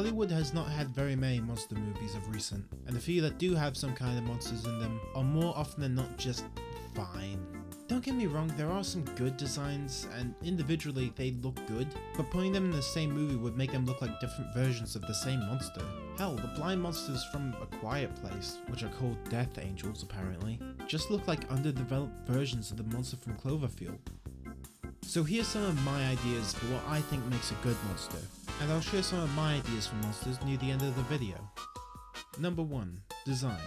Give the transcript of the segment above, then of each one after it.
Hollywood has not had very many monster movies of recent, and the few that do have some kind of monsters in them are more often than not just fine. Don't get me wrong, there are some good designs, and individually they look good, but putting them in the same movie would make them look like different versions of the same monster. Hell, the blind monsters from A Quiet Place, which are called Death Angels apparently, just look like underdeveloped versions of the monster from Cloverfield. So here's some of my ideas for what I think makes a good monster, and I'll share some of my ideas for monsters near the end of the video. Number 1. Design.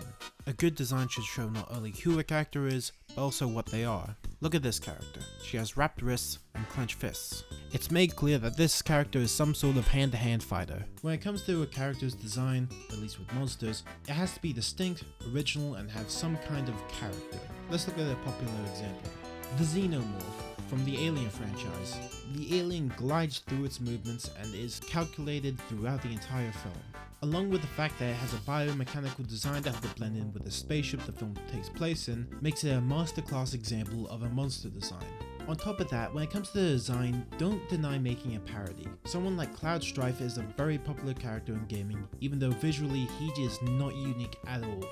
A good design should show not only who a character is, but also what they are. Look at this character. She has wrapped wrists and clenched fists. It's made clear that this character is some sort of hand-to-hand fighter. When it comes to a character's design, at least with monsters, it has to be distinct, original, and have some kind of character. Let's look at a popular example. The Xenomorph from the Alien franchise. The alien glides through its movements and is calculated throughout the entire film. Along with the fact that it has a biomechanical design that will blend in with the spaceship the film takes place in, makes it a masterclass example of a monster design. On top of that, when it comes to the design, don't deny making a parody. Someone like Cloud Strife is a very popular character in gaming, even though visually he is not unique at all.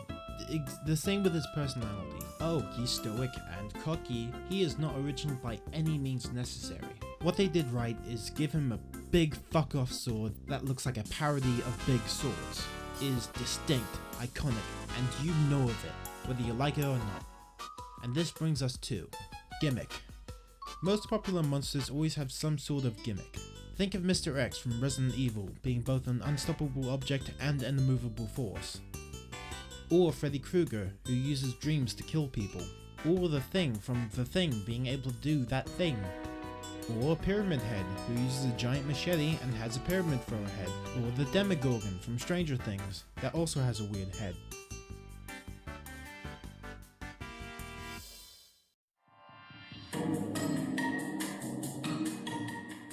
The same with his personality. Oh, he's stoic and cocky. He is not original by any means necessary. What they did right is give him a big fuck off sword that looks like a parody of big swords. It is distinct, iconic, and you know of it, whether you like it or not. And this brings us to gimmick. Most popular monsters always have some sort of gimmick. Think of Mr. X from Resident Evil being both an unstoppable object and an immovable force. Or Freddy Krueger, who uses dreams to kill people. Or the Thing from The Thing being able to do that thing. Or Pyramid Head, who uses a giant machete and has a pyramid for a head. Or the Demogorgon from Stranger Things, that also has a weird head.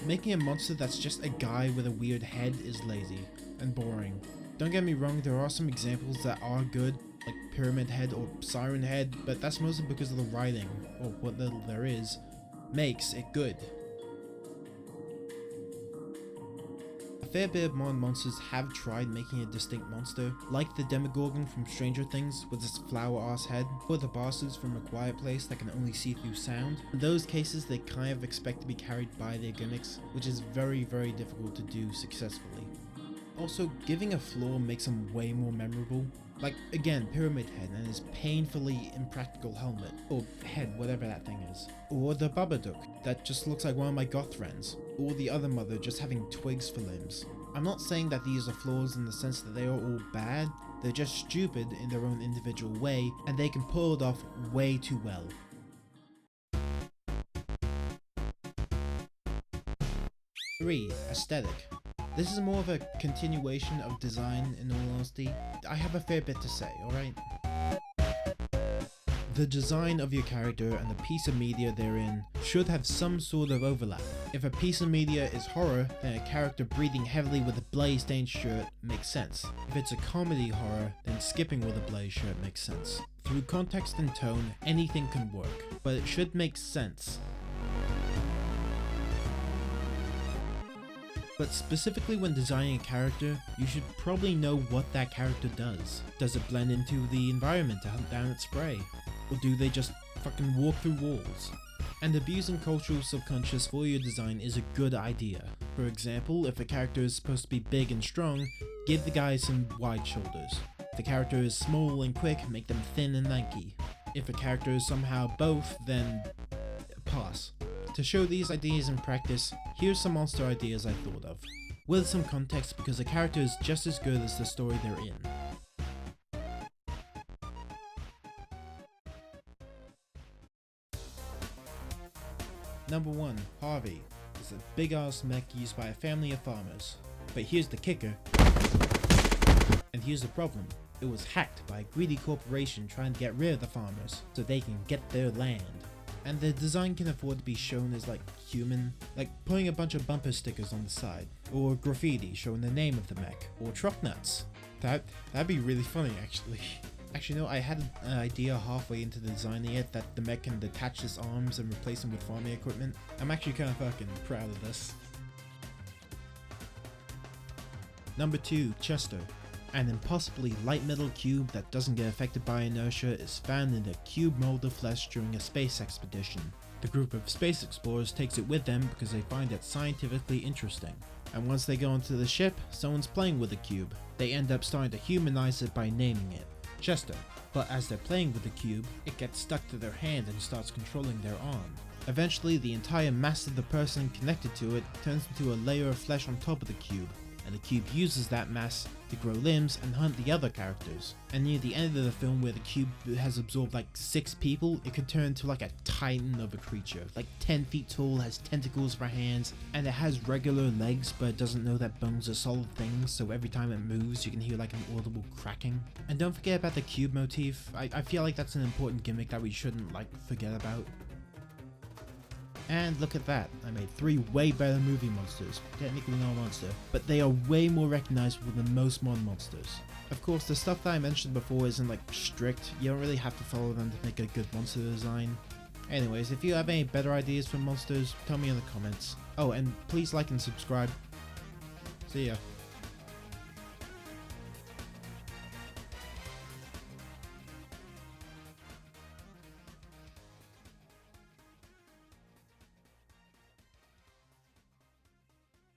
Making a monster that's just a guy with a weird head is lazy and boring. Don't get me wrong, there are some examples that are good, like Pyramid Head or Siren Head, but that's mostly because of the writing, or what little there is, makes it good. A fair bit of modern monsters have tried making a distinct monster, like the Demogorgon from Stranger Things with its flower-ass head, or the bosses from A Quiet Place that can only see through sound. In those cases, they kind of expect to be carried by their gimmicks, which is very difficult to do successfully. Also, giving a flaw makes them way more memorable. Like, again, Pyramid Head and his painfully impractical helmet, or head, whatever that thing is. Or the Babadook, that just looks like one of my goth friends. Or the other mother just having twigs for limbs. I'm not saying that these are flaws in the sense that they are all bad, they're just stupid in their own individual way, and they can pull it off way too well. Three, aesthetic. This is more of a continuation of design in all honesty. I have a fair bit to say, alright? The design of your character and the piece of media they're in should have some sort of overlap. If a piece of media is horror, then a character breathing heavily with a bloody-stained shirt makes sense. If it's a comedy horror, then skipping with a bloody shirt makes sense. Through context and tone, anything can work, but it should make sense. But specifically when designing a character, you should probably know what that character does. Does it blend into the environment to hunt down its prey? Or do they just fucking walk through walls? And abusing cultural subconscious for your design is a good idea. For example, if a character is supposed to be big and strong, give the guy some wide shoulders. If the character is small and quick, make them thin and lanky. If a character is somehow both, then pass. To show these ideas in practice, here's some monster ideas I thought of, with some context because the character is just as good as the story they're in. Number 1, Harvey. It's a big ass mech used by a family of farmers. But here's the kicker. And here's the problem. It was hacked by a greedy corporation trying to get rid of the farmers so they can get their land. And the design can afford to be shown as like human, like putting a bunch of bumper stickers on the side, or graffiti showing the name of the mech, or truck nuts. That'd be really funny actually. Actually no, I had an idea halfway into designing it that the mech can detach its arms and replace them with farming equipment. I'm actually kind of fucking proud of this. Number 2, Chester. An impossibly light metal cube that doesn't get affected by inertia is found in a cube mold of flesh during a space expedition. The group of space explorers takes it with them because they find it scientifically interesting. And once they go onto the ship, someone's playing with the cube. They end up starting to humanize it by naming it Chester. But as they're playing with the cube, it gets stuck to their hand and starts controlling their arm. Eventually, the entire mass of the person connected to it turns into a layer of flesh on top of the cube, and the cube uses that mass to grow limbs and hunt the other characters. And near the end of the film, where the cube has absorbed like 6 people, it could turn into like a titan of a creature, like 10 feet tall, has tentacles for hands, and it has regular legs, but it doesn't know that bones are solid things, so every time it moves you can hear like an audible cracking. And don't forget about the cube motif. I feel like that's an important gimmick that we shouldn't like forget about. And look at that, I made 3 way better movie monsters, technically not a monster, but they are way more recognizable than most modern monsters. Of course, the stuff that I mentioned before isn't like strict, you don't really have to follow them to make a good monster design. Anyways, if you have any better ideas for monsters, tell me in the comments. Oh, and please like and subscribe. See ya.